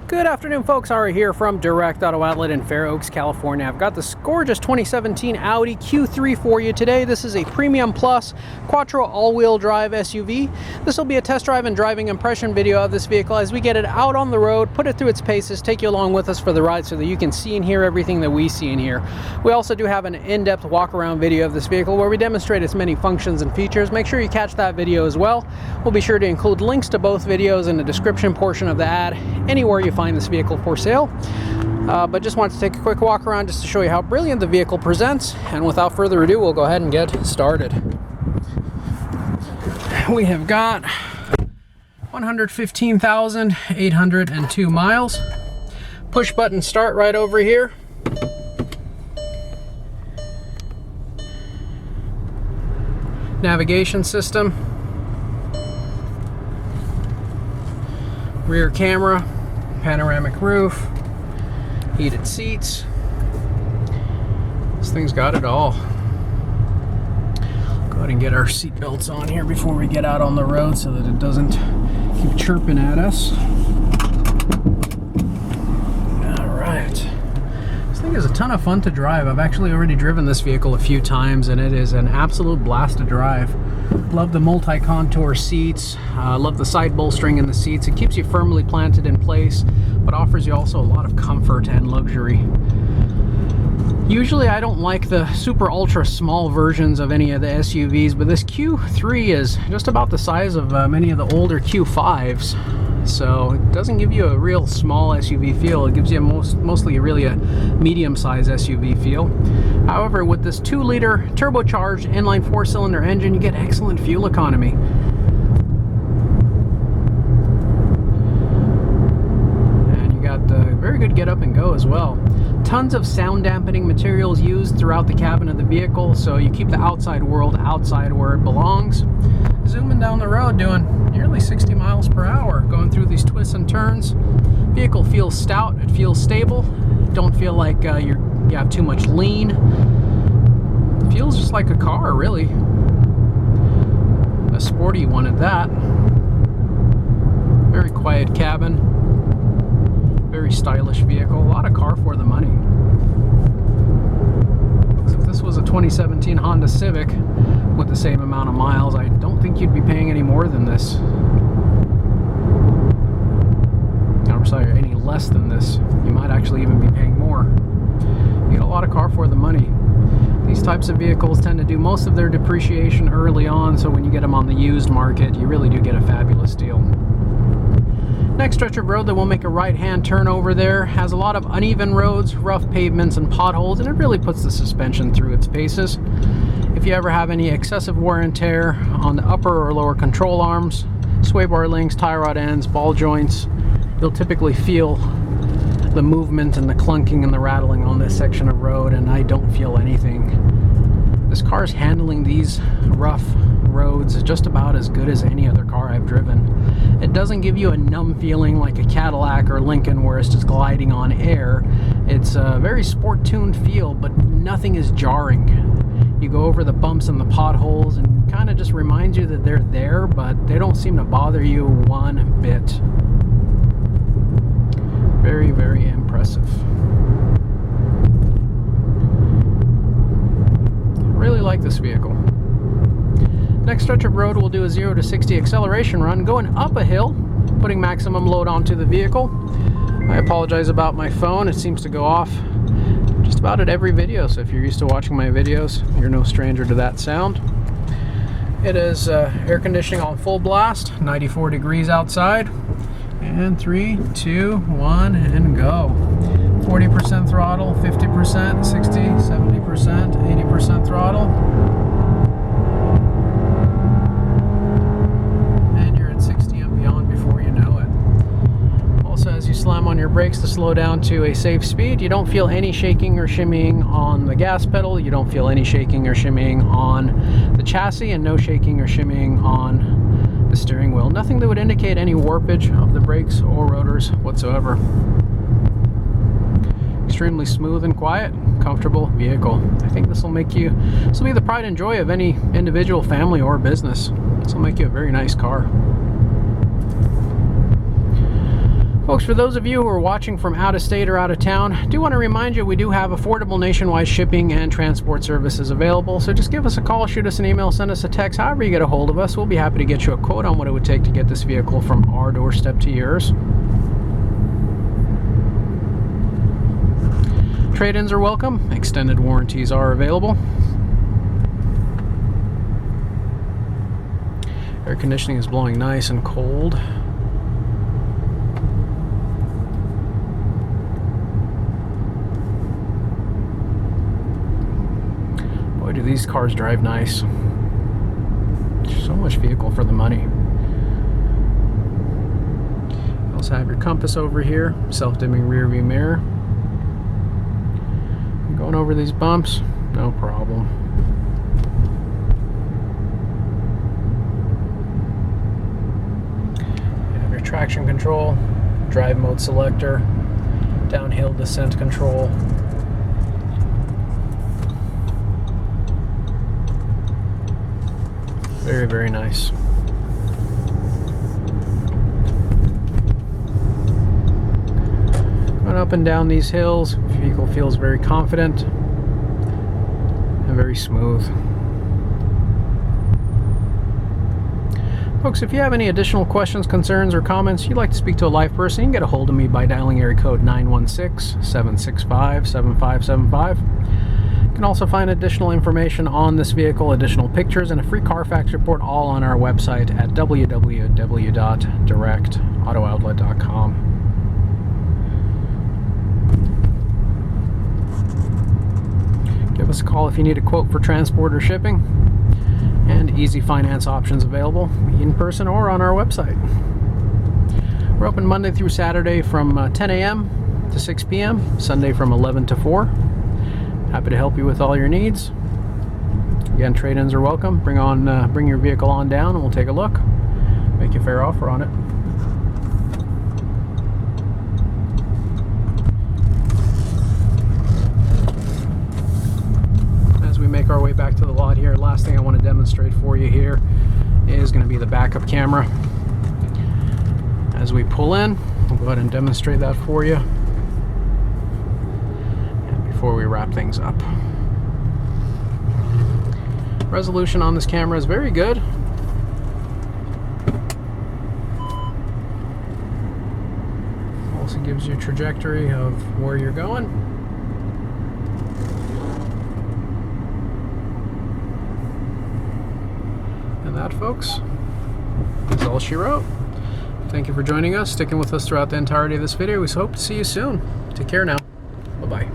Good afternoon, folks. Ari here from Direct Auto Outlet in Fair Oaks, California. I've got this gorgeous 2017 Audi Q3 for you today. This is a Premium Plus Quattro all-wheel drive SUV. This will be a test drive and driving impression video of this vehicle as we get it out on the road, put it through its paces, take you along with us for the ride so that you can see and hear everything that we see and hear. We also do have an in-depth walk-around video of this vehicle where we demonstrate its many functions and features. Make sure you catch that video as well. We'll be sure to include links to both videos in the description portion of the ad, anywhere you find this vehicle for sale. But just wanted to take a quick walk around just to show you how brilliant the vehicle presents, and without further ado, we'll go ahead and get started. We have got 115,802 miles. Push button start right over here. Navigation system. Rear camera. Panoramic roof, heated seats. This thing's got it all. Go ahead and get our seat belts on here before we get out on the road so that it doesn't keep chirping at us. Alright. This thing is a ton of fun to drive. I've actually already driven this vehicle a few times and it is an absolute blast to drive. Love the multi-contour seats, love the side bolstering in the seats. It keeps you firmly planted in place, but offers you also a lot of comfort and luxury. Usually I don't like the super ultra small versions of any of the SUVs, but this Q3 is just about the size of many of the older Q5s. So it doesn't give you a real small SUV feel. It gives you mostly really a medium-sized SUV feel. However, with this 2-liter turbocharged inline 4-cylinder engine, you get excellent fuel economy. And you got very good get up and go as well. Tons of sound dampening materials used throughout the cabin of the vehicle, so you keep the outside world outside where it belongs. Zooming down the road doing nearly 60 miles per hour, going through these twists and turns. Vehicle feels stout, it feels stable. Don't feel like you have too much lean. It feels just like a car, really. A sporty one at that. Very quiet cabin. Very stylish vehicle. A lot of car for the money. If this was a 2017 Honda Civic with the same amount of miles, I don't think you'd be paying any more than this. I'm sorry, any less than this. You might actually even be paying more. You get a lot of car for the money. These types of vehicles tend to do most of their depreciation early on, so when you get them on the used market, you really do get a fabulous deal. Next stretch of road that we'll make a right-hand turn over there has a lot of uneven roads, rough pavements, and potholes, and it really puts the suspension through its paces. If you ever have any excessive wear and tear on the upper or lower control arms, sway bar links, tie rod ends, ball joints, you'll typically feel the movement and the clunking and the rattling on this section of road, and I don't feel anything. This car is handling these rough roads just about as good as any other car I've driven. It doesn't give you a numb feeling like a Cadillac or Lincoln where it's just gliding on air. It's a very sport-tuned feel, but nothing is jarring. You go over the bumps and the potholes and kind of just reminds you that they're there, but they don't seem to bother you one bit. Very, very impressive. Really like this vehicle. Next stretch of road, we'll do a 0 to 60 acceleration run, going up a hill, putting maximum load onto the vehicle. I apologize about my phone. It seems to go off just about at every video, so if you're used to watching my videos, you're no stranger to that sound. It is air conditioning on full blast, 94 degrees outside. And 3, 2, 1, and go. 40% throttle, 50%, 60, 70%, 80% throttle. And you're at 60 and beyond before you know it. Also, as you slam on your brakes to slow down to a safe speed, you don't feel any shaking or shimmying on the gas pedal. You don't feel any shaking or shimmying on the chassis, and no shaking or shimmying on the steering wheel. Nothing that would indicate any warpage of the brakes or rotors whatsoever. Extremely smooth and quiet, comfortable vehicle. I think this will be the pride and joy of any individual, family, or business. This will make you a very nice car. Folks, for those of you who are watching from out of state or out of town, I do want to remind you we do have affordable nationwide shipping and transport services available. So just give us a call, shoot us an email, send us a text, however you get a hold of us. We'll be happy to get you a quote on what it would take to get this vehicle from our doorstep to yours. Trade-ins are welcome. Extended warranties are available. Air conditioning is blowing nice and cold. Boy, do these cars drive nice. So much vehicle for the money. You also have your compass over here, self-dimming rear view mirror. Going over these bumps, no problem. You have your traction control, drive mode selector, downhill descent control. Very, very nice. Going up and down these hills, the vehicle feels very confident and very smooth. Folks, if you have any additional questions, concerns, or comments, you'd like to speak to a live person, you can get a hold of me by dialing area code 916-765-7575. You can also find additional information on this vehicle, additional pictures, and a free Carfax report all on our website at www.directauto-outlet.com. Give us a call if you need a quote for transport or shipping, and easy finance options available in person or on our website. We're open Monday through Saturday from 10 a.m. to 6 p.m., Sunday from 11 to 4. Happy to help you with all your needs. Again, trade-ins are welcome. Bring your vehicle on down and we'll take a look. Make you a fair offer on it. As we make our way back to the lot here, last thing I want to demonstrate for you here is going to be the backup camera. As we pull in, we'll go ahead and demonstrate that for you before we wrap things up. Resolution on this camera is very good. Also gives you a trajectory of where you're going. And that, folks, is all she wrote. Thank you for joining us, sticking with us throughout the entirety of this video. We hope to see you soon. Take care now. Bye-bye.